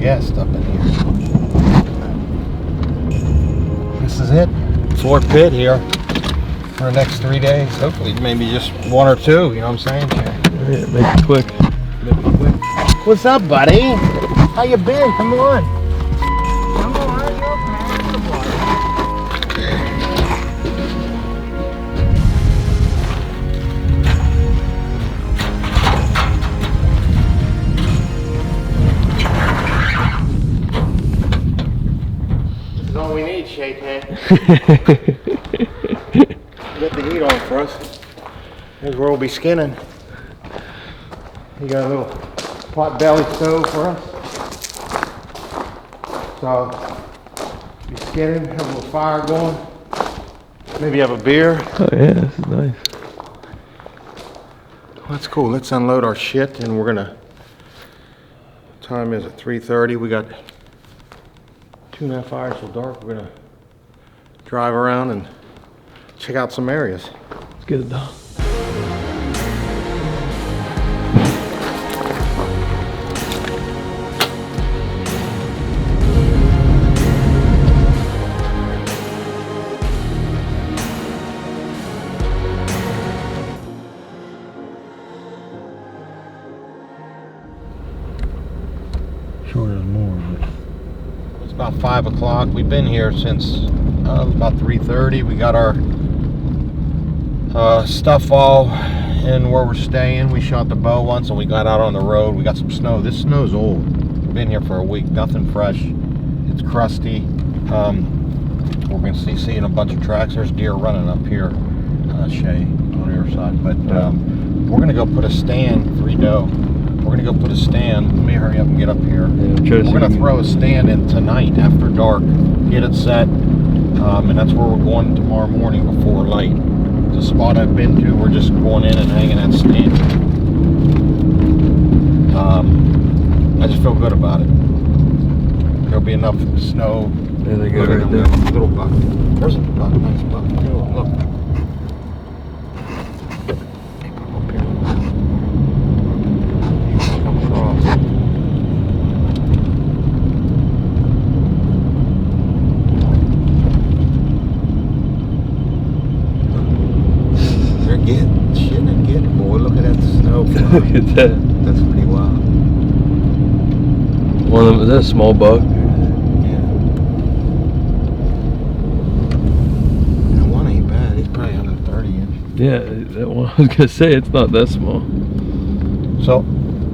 guest up in here. This is it. Floor pit here for the next 3 days. Hopefully maybe just 1 or 2, you know what I'm saying? Yeah, make it quick. What's up, buddy? How you been? Come on. Come on, you're This is all we need, Shea McTighe. Get the heat on for us. Here's where we'll be skinning. You got a little pot belly stove for us. So, be skinning, have a little fire going. Maybe have a beer. Oh yeah, this is nice. Well, that's cool. Let's unload our shit and we're gonna, time is at 3:30. We got 2.5 hours till dark. We're gonna drive around and check out some areas. Let's get it done. Shorter than more, but it's about 5 o'clock. We've been here since about 3:30. We got our stuff all in where we're staying. We shot the bow once and we got out on the road. We got some snow. This snow's old. We've been here for a week. Nothing fresh. It's crusty. We're going to see seeing a bunch of tracks. There's deer running up here, Shea, on the other side. But we're going to go put a stand, 3 doe. We're going to go put a stand. Let me hurry up and get up here. Yeah, we're going to throw a stand in tonight after dark, get it set, and that's where we're going tomorrow morning before light. The spot I've been to, we're just going in and hanging that stand. I just feel good about it. There'll be enough snow. There they go right there. Little buck. There's a buck, nice buck. Look. Come across. They're getting shit and getting, boy. Look at that snow. Look at that. That's pretty wild. One of them, is that a small buck? Yeah. That one ain't bad. He's probably 130 inch. Yeah, that one. I was gonna say it's not that small. So,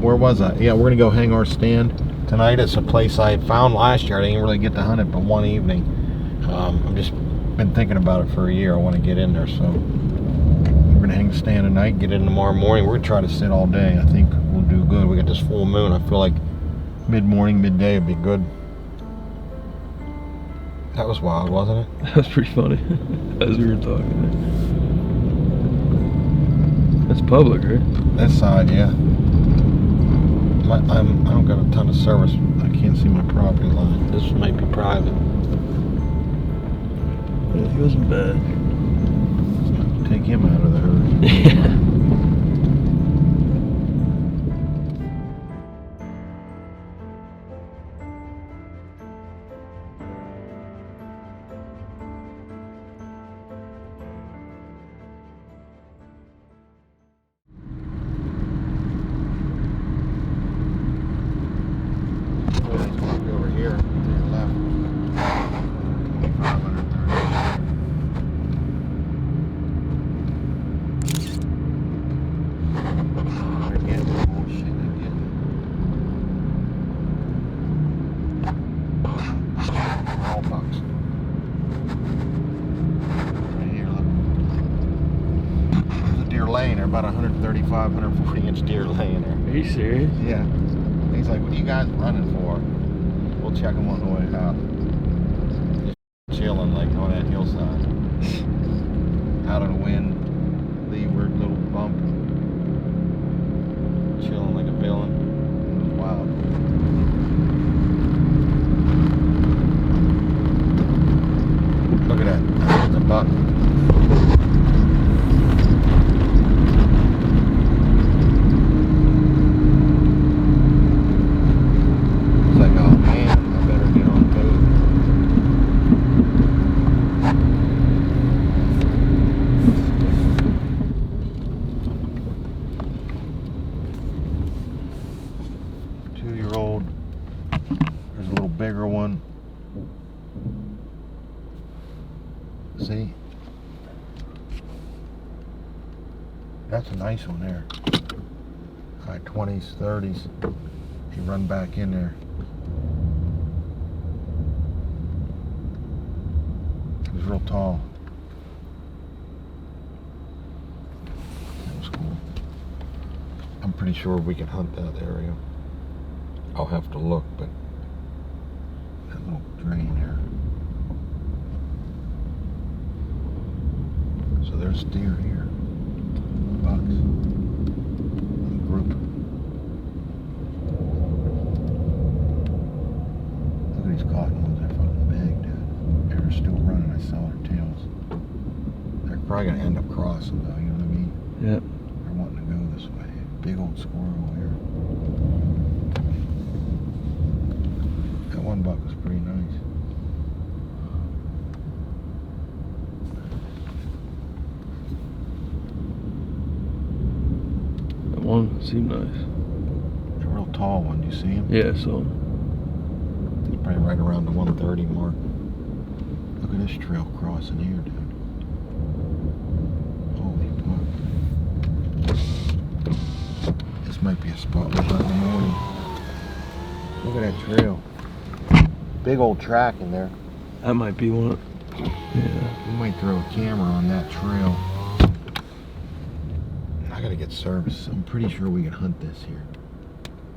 where was I? Yeah, we're gonna go hang our stand tonight. It's a place I found last year. I didn't really get to hunt it, but one evening. I've just been thinking about it for a year. I want to get in there, so we're gonna hang the stand tonight. Get in tomorrow morning. We're gonna try to sit all day. I think we'll do good. We got this full moon. I feel like mid-morning, midday would be good. That was wild, wasn't it? That was pretty funny as we were talking. That's public, right? That side, yeah. I don't got a ton of service. I can't see my property line. This might be private. Yeah, he wasn't bad. Take him out of the herd. Yeah. Over here to your left. 2530. Again, bullshit again. All bucks. Right here, look. There's a deer laying there, about 135, 140 inch deer laying there. Are you serious? Yeah. He's like, what are you guys running for? We'll check them on the way out. Just chilling like on that hillside. Out of the wind, leeward little bump. Chilling like a villain. It was wild. Look at that. That's a buck. It's like a That's a nice one there. High 20s, 30s. You run back in there. It was real tall. That was cool. I'm pretty sure we can hunt that area. I'll have to look, but that little drain there. So there's deer here. Bucks. In a group. Look at these cottonwoods. They're fucking big, dude. They're still running. I saw their tails. They're probably gonna end up crossing though, you know what I mean? Yep. They're wanting to go this way. Big old squirrel here. That one buck was pretty nice. That one seemed nice. It's a real tall one. You see him? Yeah, so He's probably right around the 130 mark. Look at this trail crossing here, dude. Holy fuck. This might be a spot we'll hunt in the morning. Look at that trail. Big old track in there. that might be one. Yeah. We might throw a camera on that trail. I gotta get service. I'm pretty sure we can hunt this here.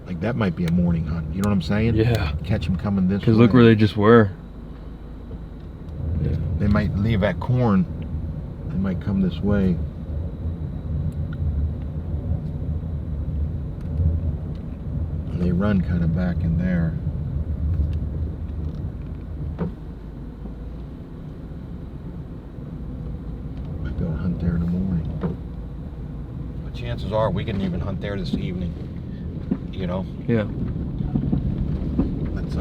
Like that might be a morning hunt. You know what I'm saying? Yeah. Catch them coming this way. Because look where they just were. Yeah. They might leave that corn. They might come this way. And they run kind of back in there. Might be able to hunt there in the morning. But chances are we can even hunt there this evening. You know? Yeah. Let's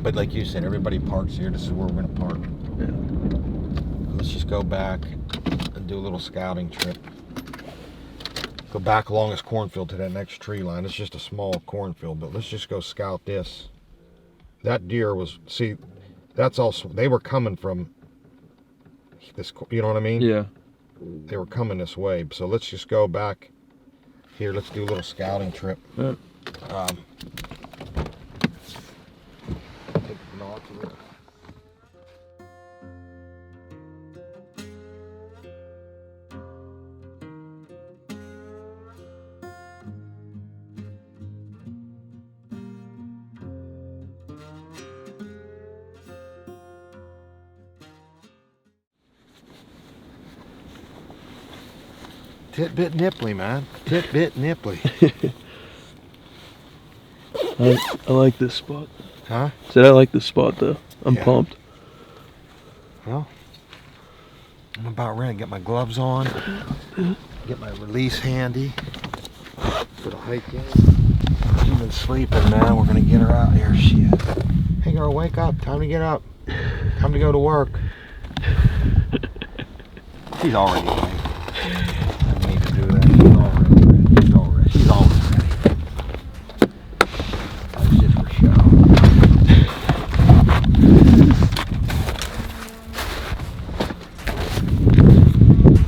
but like you said, everybody parks here. This is where we're gonna park. Yeah. Let's just go back and do a little scouting trip. Go back along this cornfield to that next tree line. It's just a small cornfield, but let's just go scout this. That deer was, see, that's also, they were coming from this, you know what I mean? Yeah. They were coming this way. So let's just go back here. Let's do a little scouting trip. Yeah. Take the binoculars. Tit-bit nipply, man. Tit-bit nipply. I like this spot. Huh? Said I like this spot though. I'm Yeah. pumped. Well, I'm about ready to get my gloves on, get my release handy for the hiking. She's been sleeping, man. We're gonna get her out here. She is. Hey girl, wake up. Time to get up. Time to go to work. She's already awake. I need to do that. She's always ready. That's just for show.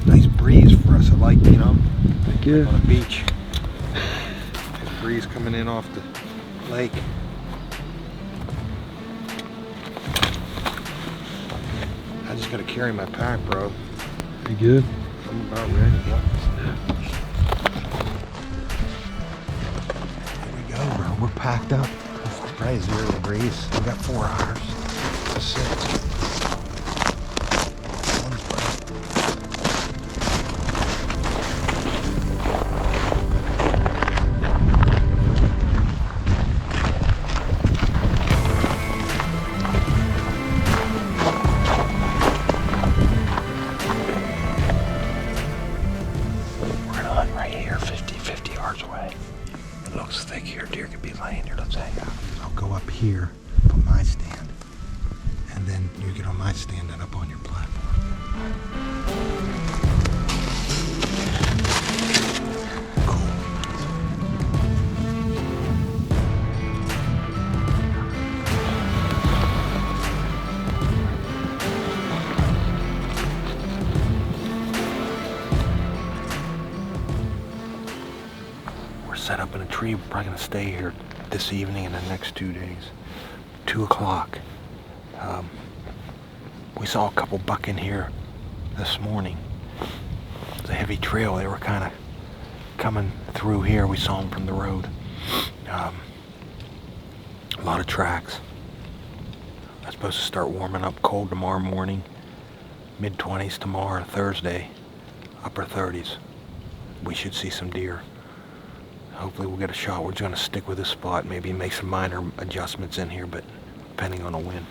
Nice breeze for us. I like, you know, Yeah. on the beach. Nice breeze coming in off the lake. I just gotta carry my pack, bro. You good? I'm about ready. Yep. Here we go, bro. We're packed up. It's probably 0 degrees. We got 4 hours. 6. We're gonna hunt right here, 50 yards away. It looks thick here. Deer could be laying here. Let's hang out. I'll go up here, put my stand, and then you get on my stand and up on your platform. Cool. set up in a tree. We're probably gonna stay here this evening and the next 2 days. 2 o'clock. We saw a couple buck in here this morning. It's a heavy trail. They were kind of coming through here. We saw them from the road. A lot of tracks. I'm supposed to start warming up cold tomorrow morning. Mid-20s tomorrow, Thursday. Upper 30s. We should see some deer. Hopefully we'll get a shot. We're just going to stick with this spot. Maybe make some minor adjustments in here, but depending on the wind.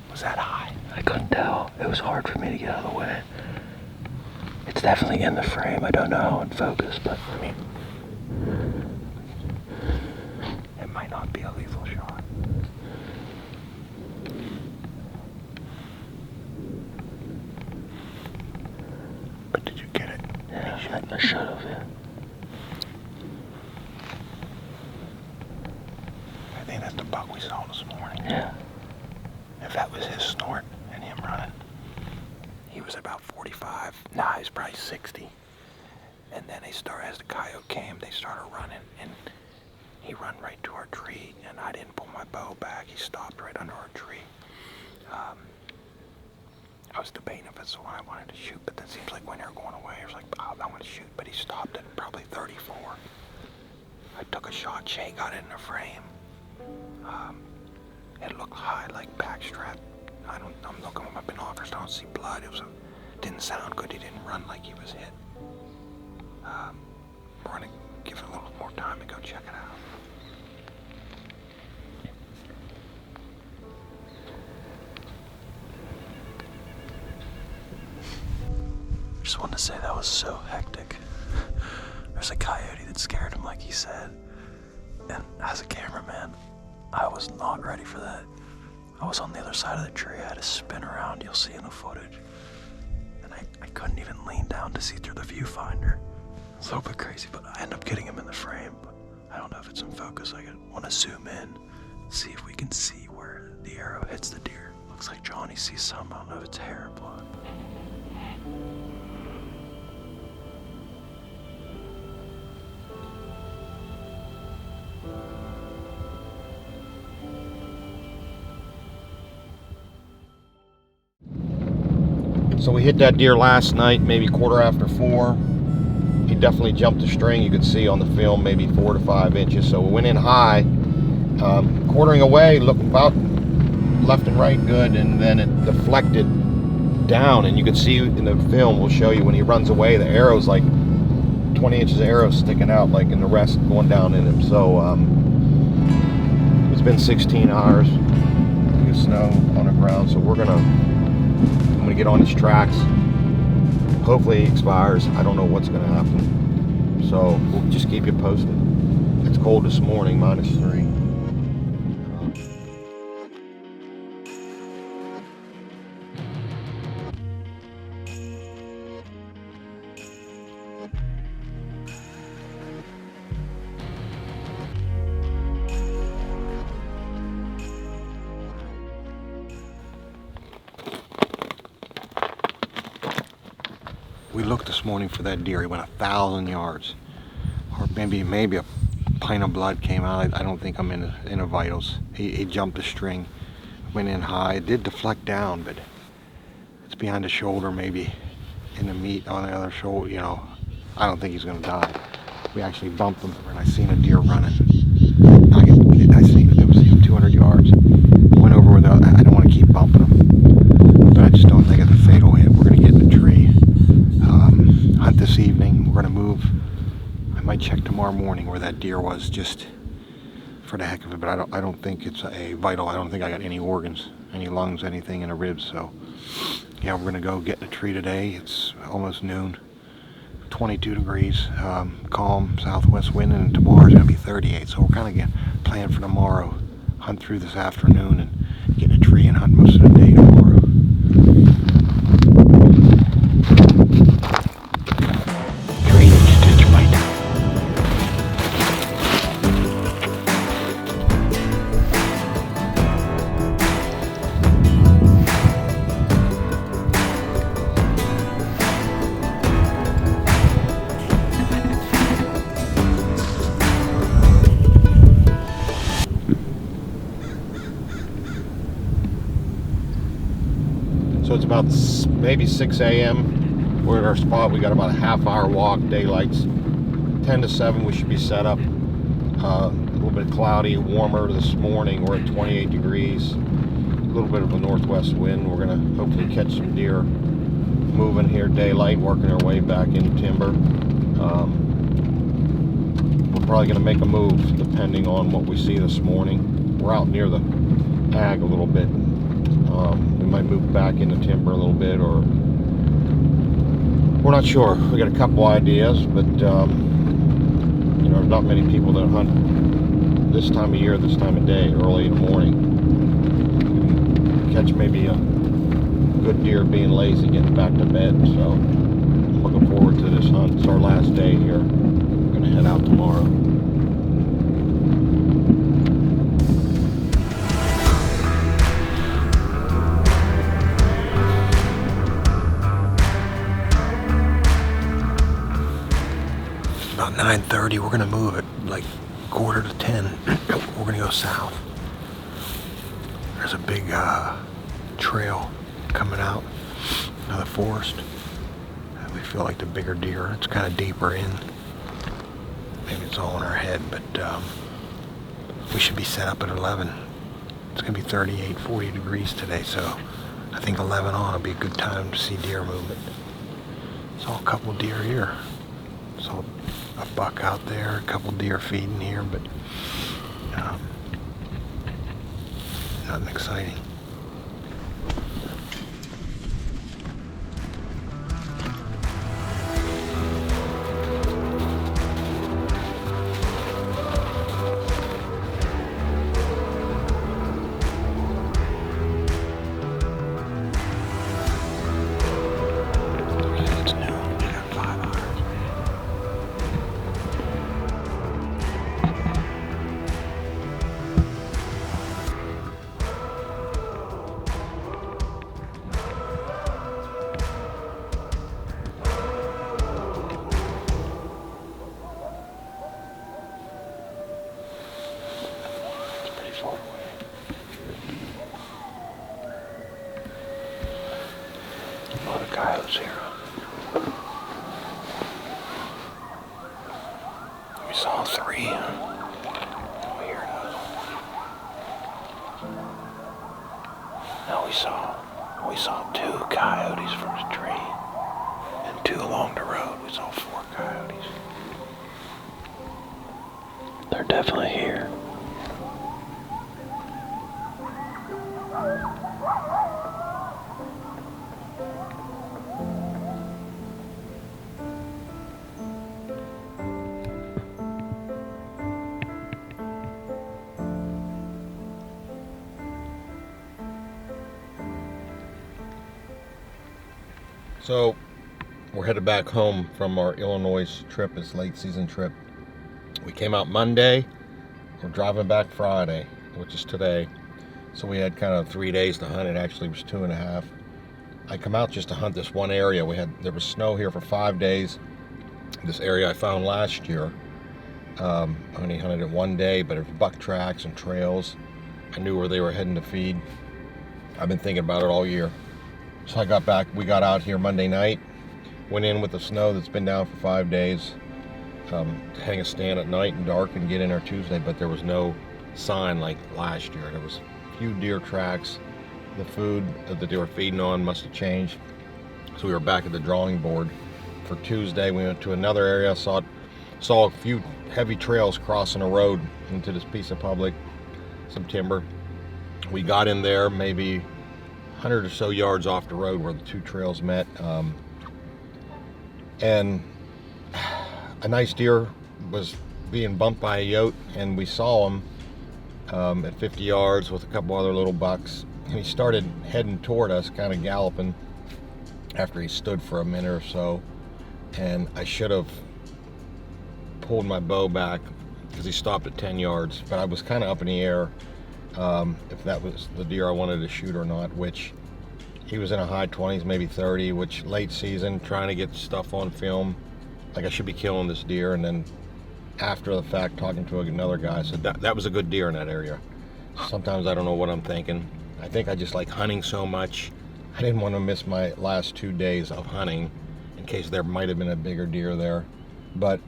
Was that high? I couldn't tell. It was hard for me to get out of the way. It's definitely in the frame. I don't know how in focus, but I mean, it might not be a lethal shot. But did you get it? Yeah, I should have, yeah. I think that's the buck we saw this morning. Yeah. If that was his snort and him running, he was about 45. Nah, he's probably 60. And then as the coyote came, they started running, and he run right to our tree, and I didn't pull my bow back. He stopped right under our tree. I was debating if it's the one I wanted to shoot, but that seems like when they're going away, I was like, oh, I want to shoot, but he stopped at probably 34. I took a shot. Shea got it in the frame. It looked high, like backstrap. I'm looking with my binoculars. I don't see blood. Didn't sound good. He didn't run like he was hit. We're gonna give it a little more time to go check it out. Just wanted to say that was so hectic. There's a coyote that scared him, like he said. And as a cameraman, I was not ready for that. I was on the other side of the tree. I had to spin around, you'll see in the footage. And I couldn't even lean down to see through the viewfinder. It's a little bit crazy, but I end up getting him in the frame. But I don't know if it's in focus. I want to zoom in, see if we can see where the arrow hits the deer. Looks like Johnny sees some. I don't know if it's hair or blood. So we hit that deer last night, maybe 4:15. He definitely jumped the string. You could see on the film maybe 4 to 5 inches. So we went in high, quartering away, looked about left and right good, and then it deflected down. And you can see in the film, we'll show you when he runs away, the arrow's like 20 inches of arrow sticking out, like in the rest going down in him. So it's been 16 hours. There's snow on the ground, so I'm gonna get on his tracks. Hopefully he expires. I don't know what's gonna happen. So we'll just keep you posted. It's cold this morning, -3. We looked this morning for that deer. He went 1,000 yards, or maybe a pint of blood came out. I don't think I'm in the vitals. He jumped the string, went in high. It did deflect down, but it's behind the shoulder, maybe in the meat on the other shoulder. You know, I don't think he's gonna die. We actually bumped him, and I seen a deer running. I seen it was 200 yards. Went over with. I don't want to keep bumping him, but I just don't think it's a fatal hit. We're gonna get in the tree. Hunt this evening. We're gonna move. I might check tomorrow morning where that deer was, just for the heck of it, but I don't think it's a vital. I don't think I got any organs, any lungs, anything in the ribs. So yeah, we're gonna go get in the tree today. It's almost noon, 22 degrees, calm southwest wind, and tomorrow's gonna be 38. So we're kind of planning for tomorrow. Hunt through this afternoon and get in a tree and hunt most of the day tomorrow. So it's about maybe 6 a.m. We're at our spot. We got about a half-hour walk. Daylight's 10 to 7. We should be set up. A little bit cloudy, warmer this morning. We're at 28 degrees. A little bit of a northwest wind. We're gonna hopefully catch some deer moving here daylight, working our way back in timber. We're probably gonna make a move depending on what we see this morning. We're out near the ag a little bit. We might move back into timber a little bit, or we're not sure. We got a couple ideas, but you know, there's not many people that hunt this time of year, this time of day, early in the morning. Catch maybe a good deer being lazy, getting back to bed. So I'm looking forward to this hunt. It's our last day here. We're gonna head out tomorrow. About 9:30, we're gonna move at like 9:45. We're gonna go south. There's a big trail coming out of the forest. And we feel like the bigger deer. It's kind of deeper in. Maybe it's it's all in our head, but we should be set up at 11. It's gonna be 38, 40 degrees today, so I think 11 on will be a good time to see deer movement. Saw a couple deer here. Saw a buck out there, a couple deer feeding here, but nothing exciting. A lot of coyotes here. We saw 3. Oh, here it is. Now we saw 2 coyotes from the tree, and 2 along the road. We saw 4 coyotes. They're definitely here. So we're headed back home from our Illinois trip, this late season trip. We came out Monday, we're driving back Friday, which is today. So we had kind of 3 days to hunt. It actually was 2.5. I come out just to hunt this one area. There was snow here for 5 days. This area I found last year. I only hunted it 1 day, but it was buck tracks and trails. I knew where they were heading to feed. I've been thinking about it all year. So I got back, we got out here Monday night, went in with the snow that's been down for 5 days, to hang a stand at night and dark and get in there Tuesday, but there was no sign like last year. There was a few deer tracks. The food that they were feeding on must have changed. So we were back at the drawing board for Tuesday. We went to another area, saw a few heavy trails crossing a road into this piece of public, some timber. We got in there maybe 100 or so yards off the road where the 2 trails met, and a nice deer was being bumped by a yote, and we saw him at 50 yards with a couple other little bucks, and he started heading toward us, kind of galloping, after he stood for a minute or so, and I should have pulled my bow back because he stopped at 10 yards, but I was kind of up in the air if that was the deer I wanted to shoot or not, which he was in a high 20s, maybe 30, which late season, trying to get stuff on film, like I should be killing this deer, and then after the fact talking to another guy said that was a good deer in that area. Sometimes I don't know what I'm thinking. I think I just like hunting so much. I didn't want to miss my last 2 days of hunting in case there might have been a bigger deer there, but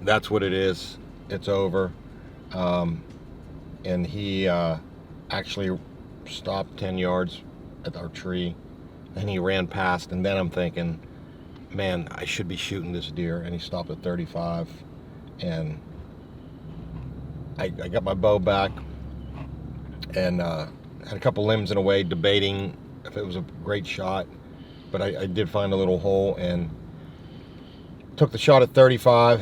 that's what it is. It's over. And he actually stopped 10 yards at our tree, and he ran past, and then I'm thinking, man, I should be shooting this deer, and he stopped at 35, and I got my bow back, and had a couple limbs in a way, debating if it was a great shot, but I did find a little hole, and took the shot at 35.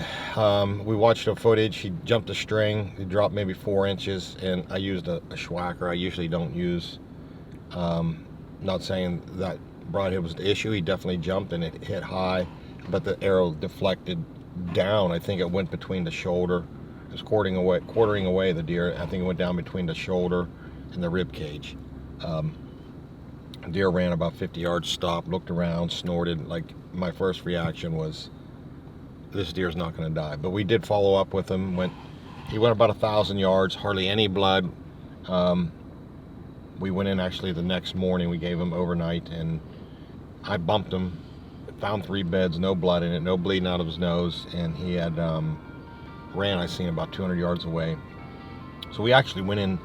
We watched the footage. He jumped a string. He dropped maybe 4 inches, and I used a schwacker. I usually don't use. Not saying that broadhead was the issue. He definitely jumped and it hit high, but the arrow deflected down. I think it went between the shoulder. It was quartering away the deer. I think it went down between the shoulder and the rib cage. Deer ran about 50 yards, stopped, looked around, snorted. Like, my first reaction was, this deer's not going to die. But we did follow up with him. He went about 1,000 yards, hardly any blood. We went in actually the next morning. We gave him overnight, and I bumped him. Found 3 beds, no blood in it, no bleeding out of his nose, and he had ran, I seen about 200 yards away. So we actually went in,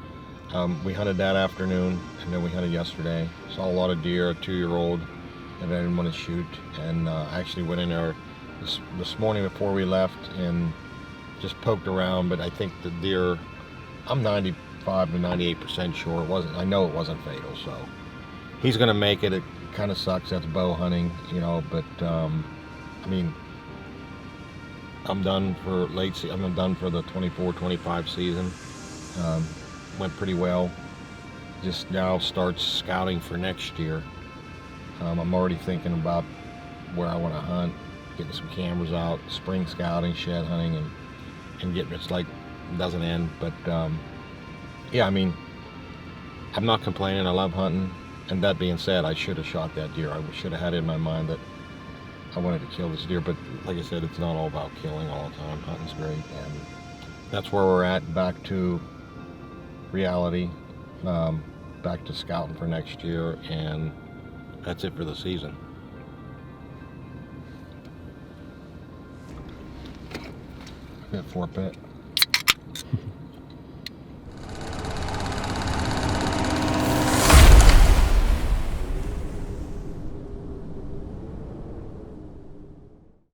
we hunted that afternoon, and then we hunted yesterday. Saw a lot of deer, a 2-year-old that I didn't want to shoot, and I actually went in there this morning before we left and just poked around, but I think the deer, I'm 95 to 98% sure it wasn't, I know it wasn't fatal, so he's gonna make it. It kind of sucks, that's bow hunting, you know, but I mean, I'm done for I'm done for the 24-25 season. Went pretty well. Just now starts scouting for next year. I'm already thinking about where I want to hunt, getting some cameras out, spring scouting, shed hunting, and getting, it's like, it doesn't end, but yeah, I mean, I'm not complaining. I love hunting, and that being said, I should have shot that deer. I should have had it in my mind that I wanted to kill this deer, but like I said, it's not all about killing all the time. Hunting's great, and that's where we're at. Back to reality, back to scouting for next year, and that's it for the season. Good 4-pit.